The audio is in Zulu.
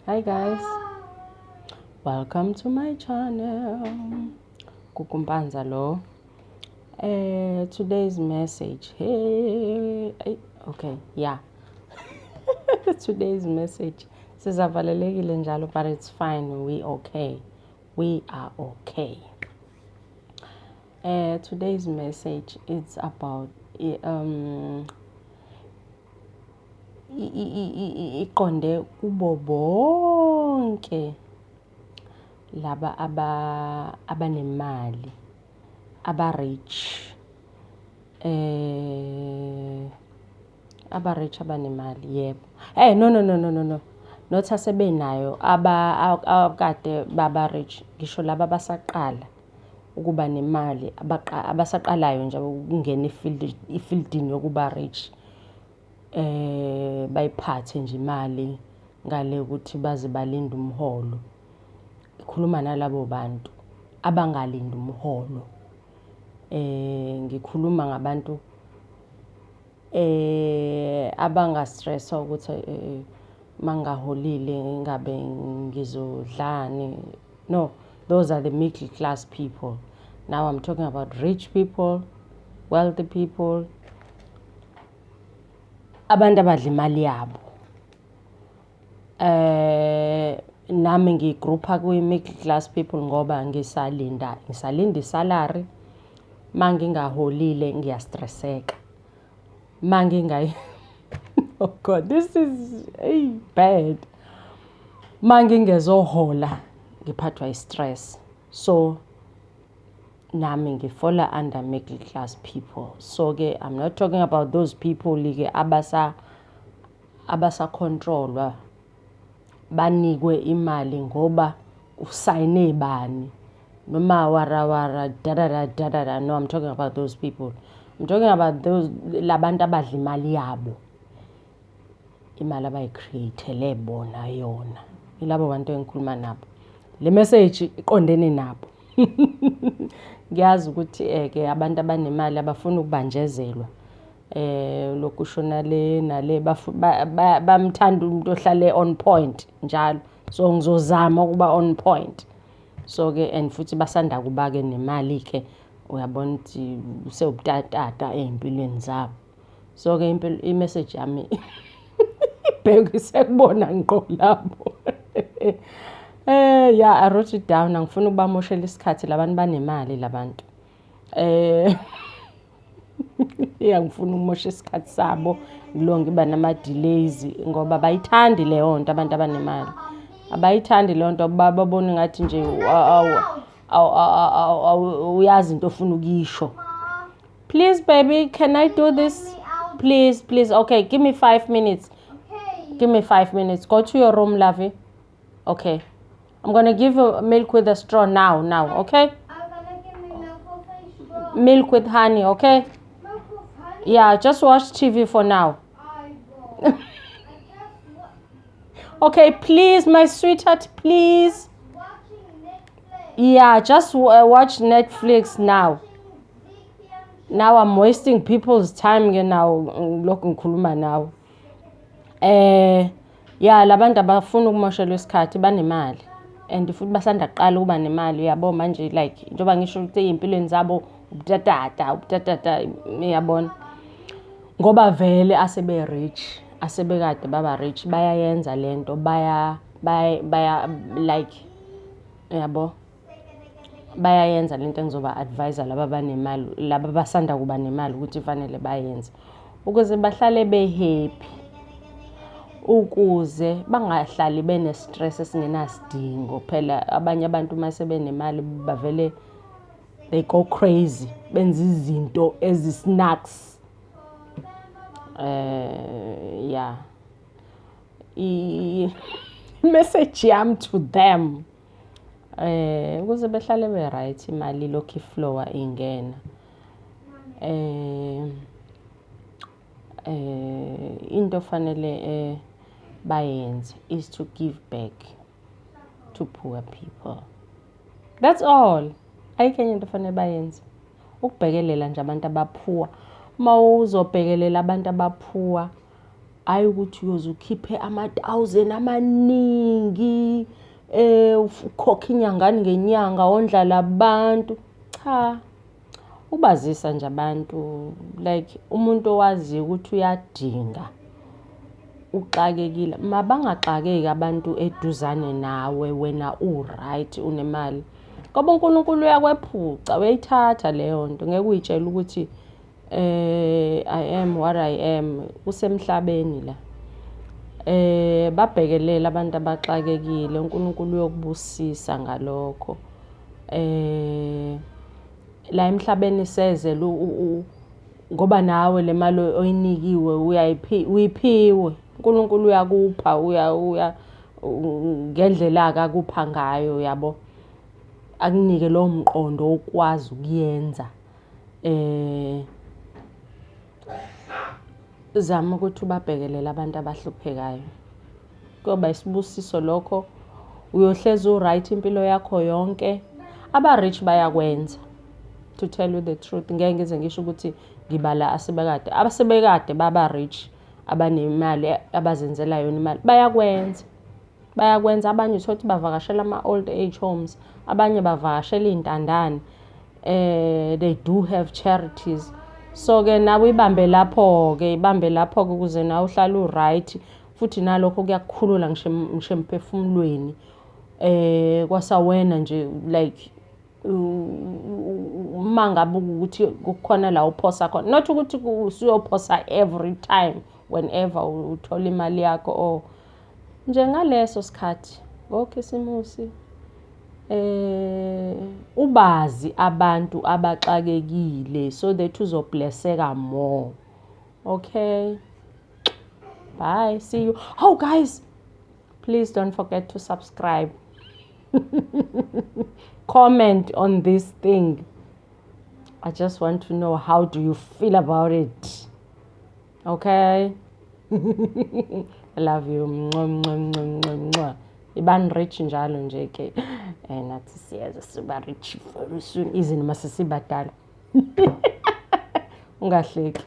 Hi guys, welcome to my channel. Kukumpanza lo. Today's message. Today's message. Sizavalelekile njalo, but it's fine. We okay. We are okay. Today's message is about iqonde kubobonke laba abanemali, aba-rich, aba-rich abanemali, yebo. No. Not asebenayo akade baba-rich, ngisho laba abasaqala ukuba nemali, abasaqalayo nje ukungena ifieldini yokuba rich. Bayiphathe nje imali ngale ukuthi baze balinde umholo. Ngikhuluma nalabo bantu abangalindi umholo. Ngikhuluma ngabantu abanga-stressa ukuthi mangaholile ngabe ngizodlani. No, those are the middle class people. Now I'm talking about rich people, wealthy people, abantu abadla imali yabo. Nami ngigroupa kwi-middle class people ngoba ngisalinda isalary. Mangingaholile ngiyastresseka. Oh God, this is bad. Mangingezohola ngiphathwa i-stress. So nami ngifola under middle class people. So ke I'm not talking about those people ke abasa controlwa banikwe imali ngoba usayine bani noma wara da. No, I'm talking about those people. I'm talking about those labantu abadla imali yabo, imali abayicreatele bona yona. Ilabo bantu engikhuluma nabo. Le message iqondene nabo. Ngiyazi ukuthi ke abantu abanemali abafuna ukubanjezelwa. Lokushona le nale bamthanda umuntu ohlale on point njalo. So ngizozama ukuba on point. So ke and futhi basanda kuba ke nemali ke uyabona ukuthi usewubutatata empilweni zabo. So ke i-message yami ibhekise kubona ngqo lapho. I wrote it down. Angifuni ukubamoshela isikhathi labantu banemali labantu. Ngifuna ukumosha isikhathi sabo lo ngiba nama delays ngoba bayithandi le honto abantu abanemali. Abayithandi le honto babona ngathi nje uyazi into ofuna ukisho. Please baby, can I do this? Please. Okay, give me 5 minutes. Okay. Give me 5 minutes. Go to your room, lovey. Okay. I'm going to give you milk with a straw now, okay? I'm going to give me milk with a straw. Milk with honey, okay? Milk with honey? Yeah, just watch TV for now. I will. Okay, please, my sweetheart, please. Watching Netflix. Yeah, just watch Netflix now. Now I'm wasting people's time now. Look ngikhuluma now. Labantu abafuna ukumoshelwa isikhathi banemali. And futhi basanda kuqala ukuba nemali uyabo manje like njoba ngisho ukuthi empilweni zabo ubutatata uyabona. Ngoba vele asebe rich, asebekade baba rich bayayenza lento baya like uyabo. Bayayenza lento engizoba advisor laba banemali, laba basanda kuba nemali ukuthi fanele bayenze ukuze bahlale be-happy, ukuze bangahlali bene stress esingenasidingo. Phela abanye abantu mase benemali bavele they go crazy, benza izinto ezi-snacks. Message yami to them ukuze behlale be right, imali lokhu iflowa ingena. Into fanele bayenze is to give back to poor people. That's all. Ayikho enye into fanele bayenze. Ukubhekelela nje abantu abaphuwa. Mawuzobhekelela abantu abaphuwa hayi ukuthi uyoze ukhiphe 1,000 amaningi ukhokhe inyangani ngenyanga wondla labantu. Cha, ubazisa nje abantu like umuntu owaziyo ukuthi uyadinga uxakekile. Mabangaxakeki abantu eduzane nawe wena u-right unemali, ngoba uNkulunkulu uyakwephuca, uyayithatha leyo nto. Ngeke uyitshele ukuthi I am what I am kusemhlabeni la. Babhekelele abantu abaxakekile, uNkulunkulu uyokubusisa ngalokho. La emhlabeni sezele ngoba nawe le mali oyinikiwe uyiphiwe. uNkulunkulu uyakupha ngendlela akakupha ngayo, yabo. Akunike lowo mqondo okwazi ukuyenza. Zama ukuthi ubabhekelele abantu abahluphekayo. Kuyoba isibusiso lokho. Uyohlezi u-right impilo yakho yonke. Aba-rich bayakwenza. To tell you the truth, ngeke ngize ngisho ukuthi ngibala asebekade. Abasebekade baba-rich, abanemali, abazenzela yona imali. Bayakwenza. Abanye uthothi bavakashela ama-old age homes. Abanye bavakashela iy'ntandane. They do have charities. So-ke nawe ibambe lapho-ke ukuze nawe uhlale u-right. Futhi nalokho kuyakukhulula ngisho emphefumulweni. Kwasawena nje like uma ngabe ukuthi kukhona la uphosa khona. Not ukuthi usuyophosa every time whenever uthola imali yakho or nje ngaleso sikhathi. Ngokhisimusi. Ubazi abantu abaxakekile so that uzoblesseka more. Okay? Bye. See you. Oh, guys, please don't forget to subscribe. Comment on this thing. I just want to know, how do you feel about it? Okay? I love you. Iban rich njalo nje ke. Nathi siyazi siba rich very soon. Izini masisibadala. Ungahleki.